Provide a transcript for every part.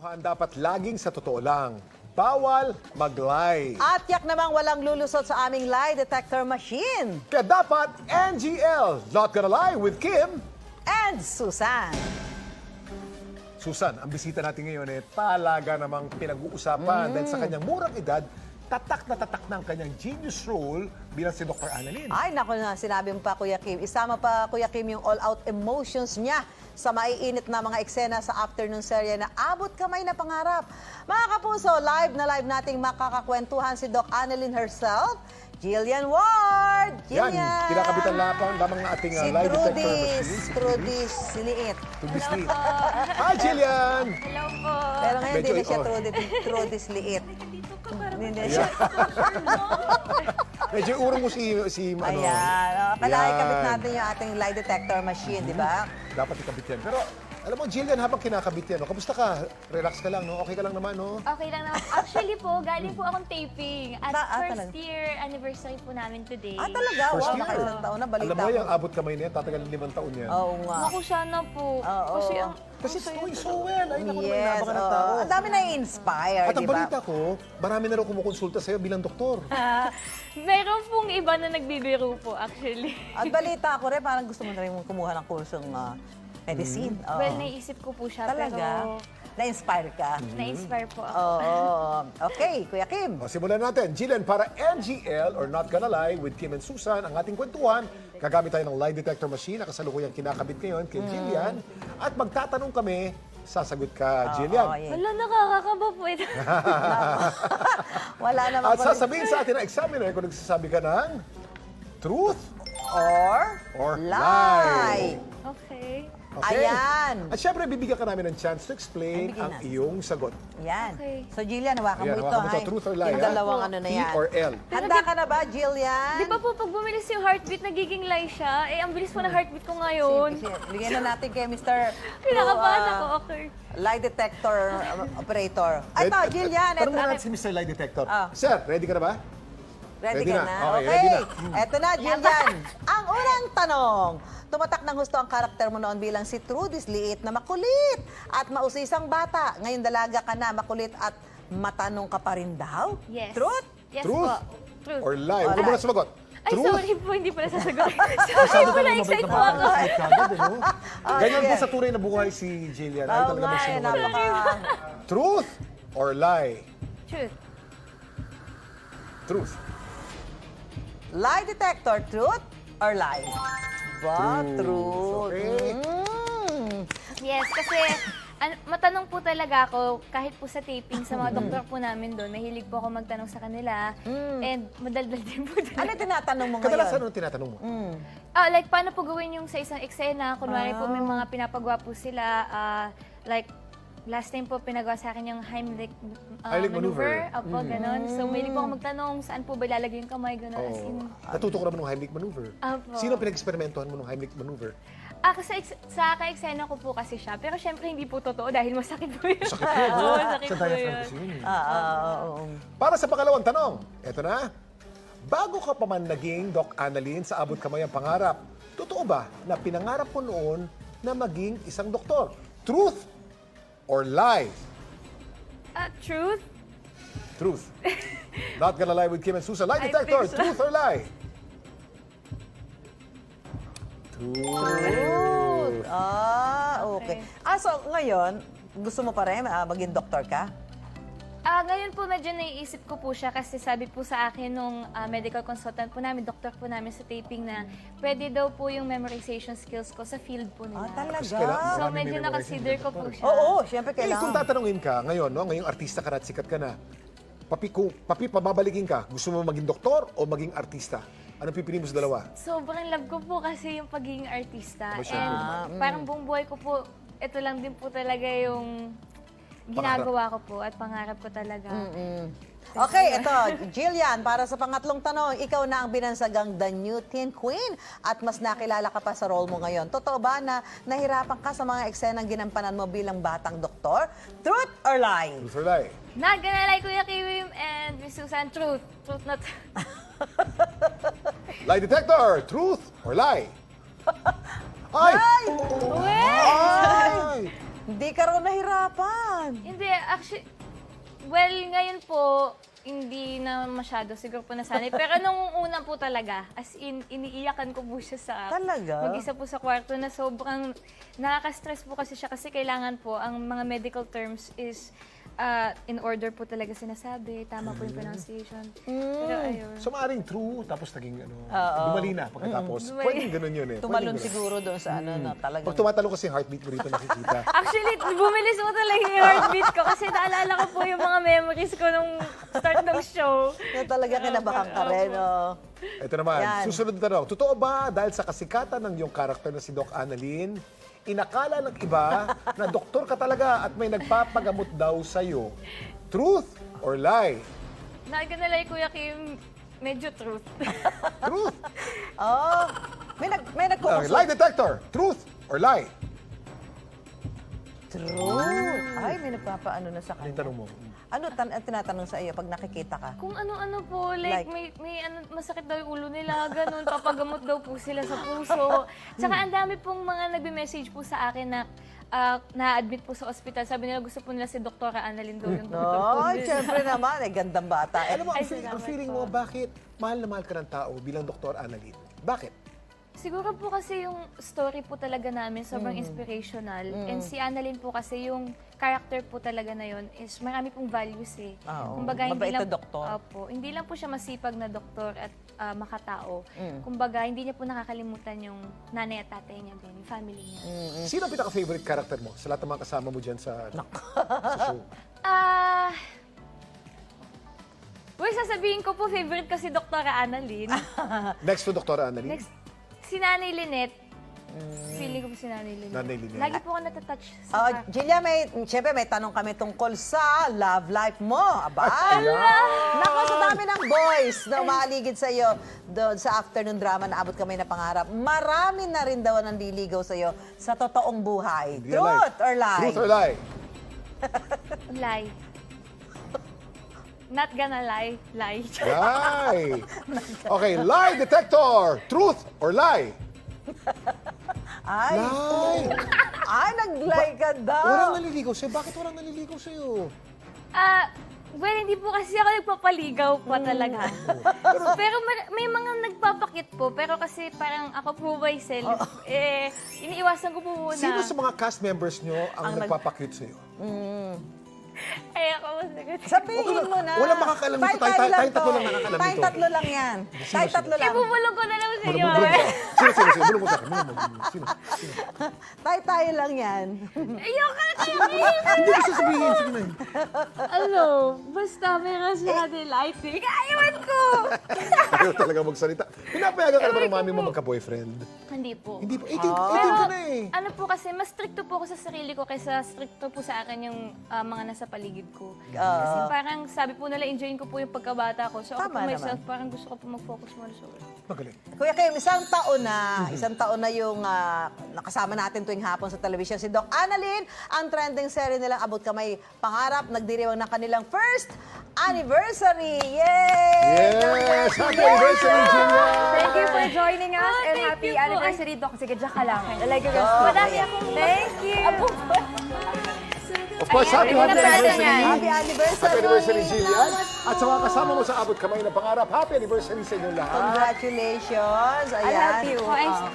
Dapat laging sa totoo lang. Bawal mag-lie. At yak namang walang lulusot sa aming lie detector machine. Kaya dapat NGL, Not Gonna Lie with Kim. And Susan. Susan, ang bisita natin ngayon talaga namang pinag-uusapan dahil sa kanyang murang edad, tatak na tatak ng kanyang genius role bilang si Dr. Annalyn. Ay, naku na, sinabi mo pa, Kuya Kim. Isama pa, Kuya Kim, yung all-out emotions niya sa maiinit na mga eksena sa afternoon serye na Abot Kamay na Pangarap. Mga kapuso, live na live nating makakakwentuhan si Doc Annalyn herself, Jillian Ward! Yan, Jillian! kinakabitan lamang ng ating Si lie detector Trudis, machine. Trudis, siliit. Trudis liit. Hi, Jillian! Hello po. Pero ngayon Medyo, hindi na siya oh. Trudis liit. Dito ka para Hindi na siya. Medyo urong mo si ano. Ayan. Kailangan Yan. ikabit natin yung ating lie detector machine, di ba? Dapat ikabit yan. Pero, alam mo, Jillian, habang kinakabit yan, no, kamusta ka? Relax ka lang, no? Okay ka lang naman, no? Okay lang naman. Actually po, galing po akong taping. At Talaga? first year anniversary po namin today. Ah, talaga? First Wow, year. nakailang taon na balita Alam mo, ko. yung abot kamay na yan, tatagal 5 taon yan. Oo nga. Naku, sana po. Oo. Kasi ang... Kasi it's doing so well. Ay, naku, naman, Yes, inabangan ng tao. ang dami na-inspire, At di ang ba? balita ko, marami na raw kumukonsulta sa'yo bilang doktor. Meron pong iba na nagbibiro po, actually. At balita ko rin, parang gusto mo na rin kumuha ng kursong medicine. Oo. Well, naisip ko po siya, Talaga? pero Na-inspire ka? na-inspire po ako. Oo. Okay, Kuya Kim. O, simulan natin. Jillian, para NGL or Not Gonna Lie with Kim and Susan, ang ating kwentuhan, gagamit tayo ng lie detector machine na kasalukuyang kinakabit ngayon kay Jillian. At magtatanong kami, sasagot ka, Jillian. Oo, yeah. Wala, nakakakaba po ito. Wala naman At pa rin. sasabihin sa atin ng examiner kung nagsasabi ka ng truth Or lie. lie. Okay. Okay? Ayan. At syempre, bibigyan ka namin ng chance to explain Ay, bigyan ang na. iyong sagot. Yan. Okay. So, Jillian, hawakan mo Ayan, ito. hawakan mo ito, ha? truth or lie, Yung ha? dalawang ano na T yan. or L. Handa ka na ba, Jillian? Di ba po, pag bumilis yung heartbeat, nagiging lie siya? Eh, ang bilis po na heartbeat ko ngayon. Sige, bigyan na natin kay Mr. Kinakabahan ako, okay. Lie detector operator. Ay, ito, Jillian. Tanong Ito, mo natin si Mr. Lie Detector. Ah. Sir, ready ka na ba? ready ready ka na. na? Okay, Okay. ready na. Ito na, Jillian. Ang unang tanong. Tumatak ng husto ang karakter mo noon bilang si Trudis Liit na makulit at mausisang bata. Ngayon dalaga ka na, makulit at matanong ka pa rin daw? Yes. Truth? Yes Truth po. Truth. or lie? Huwag ka muna sumagot. Ay, Truth? sorry po, hindi pala sasagot. Masyado sorry po, ka naman na-excite mabait po na ako. bata. Excite ka agad, ano? Ganyan sige. po sa tunay na buhay si Jillian. Ay, Oo talaga nga, magsinungaling. Truth or lie? Truth. Truth. Lie detector, truth or lie? Ba, Truth. truth. Okay. Yes, kasi matanong po talaga ako, kahit po sa taping sa mga doktor po namin doon, mahilig po ako magtanong sa kanila. And madaldal din po Ano talaga. tinatanong mo Kadalasan ngayon? ano tinatanong mo? Like, paano po gawin yung sa isang eksena? Kunwari po may mga pinapagawa po sila. Like, last time po pinagawa sa akin yung Heimlich, Heimlich maneuver. Opo, ganon. So, mahilig po ako magtanong saan po ba ilalagay yung kamay, ganon. As in, Natuto ko naman ng Heimlich maneuver. Opo. Sino pinag-experimentohan mo ng Heimlich maneuver? kasi sa ka-eksena ko po kasi siya. Pero syempre hindi po totoo dahil masakit po yun. Sakit yun, Oo, ha? sakit Sa po diaphragm yun. kasi yun. Oo. Para sa pangalawang tanong, eto na. Bago ka pa man naging Doc Annalyn sa Abot Kamay ang Pangarap, totoo ba na pinangarap mo noon na maging isang doktor? Truth or lie? Truth? Truth. Not Gonna Lie with Kim and Susan. Lie I detector, think so. truth or lie? Truth. Truth. Okay. So ngayon, gusto mo pa rin maging doktor ka? Ngayon po medyo naiisip ko po siya kasi sabi po sa akin nung medical consultant po namin, doktor po namin sa taping na pwede daw po yung memorization skills ko sa field po nila. Talaga? kailangan- So Maraming medyo memorization nakakonsider ko po siya. Oo, syempre Eh, kung kailangan. tatanungin ka ngayon, no, ngayong artista ka na at sikat ka na, papi, pababalikin ka, gusto mo maging doktor o maging artista? Anong pipiliin mo sa dalawa? Sobrang love ko po kasi yung pagiging artista. Aba, syempre And parang buong buhay ko po, ito lang din po talaga yung ginagawa ko po at pangarap ko talaga. Okay, ito, Jillian, para sa pangatlong tanong, ikaw na ang binansagang The New Teen Queen at mas nakilala ka pa sa role mo ngayon. Totoo ba na nahirapan ka sa mga eksenang ginampanan mo bilang batang doktor? Truth or lie? Truth or lie? Not gonna lie, Kuya Kiwim and Miss Susan, truth. Truth not. Lie detector, truth or lie? Ay! Ay! Ay! Hindi ka raw nahirapan. Hindi, Actually, well, ngayon po, hindi na masyado siguro po nasanay. Pero nung una po talaga, as in, iniiyakan ko po siya sa... Talaga? Mag-isa po sa kwarto na sobrang nakaka-stress po kasi siya. Kasi kailangan po, ang mga medical terms is in order po talaga sinasabi. Tama po yung pronunciation. Pero ayun. So, maaaring true, tapos naging dumali na pagkatapos. Dumali. Pwedeng ganun yun eh. Tumalon Pwedeng ganun. siguro doon sa ano, na talagang... Pag tumatalo kasi yung heartbeat mo rito nakikita. Actually, bumilis mo talaga yung heartbeat ko kasi naalala ko po yung mga memories ko nung start ng show. Na talaga kinabahan ka rin, oh. Ito naman, Yan. susunod na tanong. Totoo ba dahil sa kasikatan ng iyong karakter na si Doc Annalyn, inakala ng iba na doktor ka talaga at may nagpapagamot daw sa'yo? Truth or lie? Not gonna lie, Kuya Kim, medyo truth. Truth. Oh, may nagkukusot. Lie detector. Truth or lie? True. Ay, may nagpapaano na sa Ano yung kanya. tanong mo? Ano tinatanong sa iyo pag nakikita ka? Kung ano-ano po, like, Like? may ano, masakit daw yung ulo nila, ganun, papagamot daw po sila sa puso. Tsaka ang dami pong mga nagbe-message po sa akin na na-admit po sa ospital. Sabi nila gusto po nila si Dr. Annalyn daw yung doktor po. No, syempre naman, gandang bata. Alam mo, Ay, ang salamat feeling po. mo, bakit mahal na mahal ka ng tao bilang Dr. Annalyn? Bakit? Siguro po kasi yung story po talaga namin sobrang inspirational. And si Annalyn po kasi yung character po talaga na yun is marami pong values eh. Oo. Kumbaga, Mabait na doktor. Opo, hindi lang po siya masipag na doktor at makatao. Kumbaga, hindi niya po nakakalimutan yung nanay at tatay niya din, yung family niya. Sino ang pinaka-favorite character mo sa lahat ng mga kasama mo dyan sa show? Well, sasabihin ko po, favorite ko si Dr. Annalyn. Next to Dr. Annalyn? Next, si Nanay Lynette. Feeling ko po si Nanay Lynette. Nanay Lynette. Lagi po ako natatouch sa Oh, Julia, siyempre may tanong kami tungkol sa love life mo. Aba? Nako, sa dami ng boys na umaaligid sa iyo doon sa afternoon drama na Abot Kamay na Pangarap. Marami na rin daw ang nandiligaw sa iyo sa totoong buhay. Real life. Truth or lie? Truth or lie? lie. Not gonna lie. Lie. Lie! Okay, lie detector! Truth or lie? Ay, Lie! ay, nag-lie ka daw. Walang naliligaw sa'yo. Bakit walang naliligaw sa'yo? Well, hindi po kasi ako nagpapaligaw po talaga. Pero may mga nagpapakit po. Pero kasi parang ako po myself, iniiwasan ko po muna. Sino sa mga cast members nyo ang Ang nagpapakute sa'yo? Ay, ako masagot. Sabihin mo na. Walang makakaalam nito. Tayong tatlo lang nakakaalam Tayong nito. tatlo lang yan. Tayong tatlo lang. Bubulong ko na lang sa inyo. Bulong ka. Sino? Bulong mo sa akin. Sino? Tayo lang yan. Ayoko na kayo. Hindi ko sasabihin. Sige na. Ano? Basta meron sa kanila, I think. Ayawan ko! Ayaw talaga magsalita. Pinapayagan ka naman ng mami mo magka-boyfriend. Hindi po. Hindi po. 18 Pero, ka na eh. ano po kasi, mas stricto po ako sa sarili ko kaysa stricto po sa akin yung mga nasa paligid ko. Kasi parang sabi po nila, enjoyin ko po yung pagkabata ko. So ako Tama po myself, naman. parang gusto ko po mag-focus muna sa work. Magaling. Kuya Kim, isang taon na yung nakasama natin tuwing hapon sa television si Doc Annalyn. Ang trending series nilang Abot Kamay Pangarap, nagdiriwang ng kanilang first anniversary. Yay! Yes! Happy anniversary, Julia! Thank you for joining us and thank happy you po. anniversary, Doc. Sige, diyan ka lang. Like your Madami akong... Thank you. Of course, happy Ayan, anniversary! Happy anniversary! Happy anniversary, Jillian! At sa mga kasama mo sa Abot Kamay na Pangarap, happy anniversary sa inyong lahat! Congratulations! Ayan. I love you.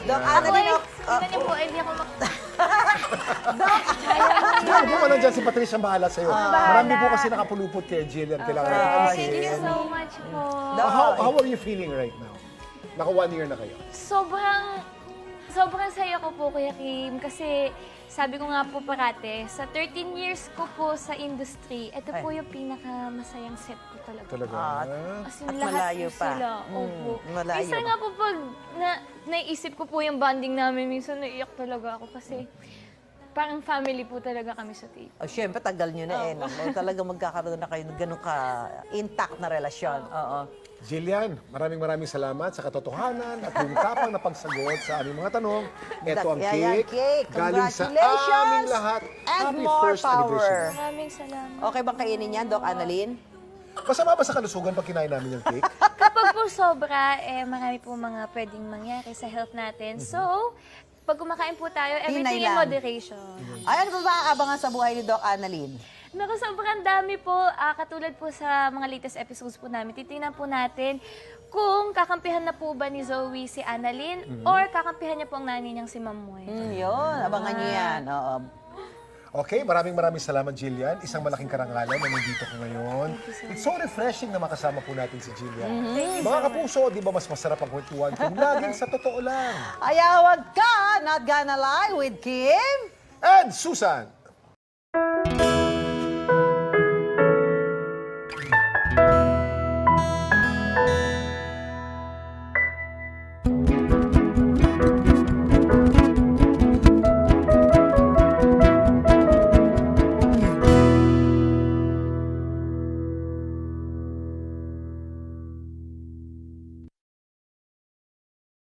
Doc Ako Annalyn, ay, tingnan niyo po, hindi ako Ano po nandyan si Patricia ang bahala sa'yo. Marami po kasi nakapulupot kay Jillian. Kailangan natin Thank you alisin. so much po. How are you feeling right now? Naka 1 year na kayo. Sobrang saya ko po, Kuya Kim, kasi sabi ko nga po parate, sa 13 years ko po sa industry, ito po yung pinakamasayang set ko talaga. Talaga. As in, At lahat malayo po pa. sila. Opo. malayo Minsan pa. nga po pag naisip ko po yung bonding namin, minsan naiiyak talaga ako kasi parang family po talaga kami sa tape. Oh, syempre, tagal nyo na eh. No? Talaga magkakaroon na kayo ng ganun ka-intact na relasyon. Oo. Jillian, maraming salamat sa katotohanan at yung tapang na pagsagot sa aming mga tanong. Ito ang Yan, cake. Galing sa Congratulations! aming lahat. And Happy more first anniversary. power. Maraming salamat. Okay bang kainin yan, Doc Annalyn? Masama ba sa kalusugan pag kinain namin yung cake? Kapag po sobra, marami po mga pwedeng mangyari sa health natin. So, pag kumakain po tayo, everything in lang. moderation. Ay, ano ba ba ang abangan sa buhay ni Doc Annalyn? Naku, sobrang dami po. Katulad po sa mga latest episodes po namin, titingnan po natin kung kakampihan na po ba ni Zoe si Annalyn or kakampihan niya po ang nanay niyang si Mamoy. Yun, abangan nyo yan. Oo. Okay, maraming salamat, Jillian. Isang malaking karangalan na nandito ko ngayon. It's so refreshing na makasama po natin si Jillian. Mga kapuso, di ba mas masarap ang kwentuhan kung laging sa totoo lang? Ayaw, wag ka! Not gonna lie with Kim. And Susan!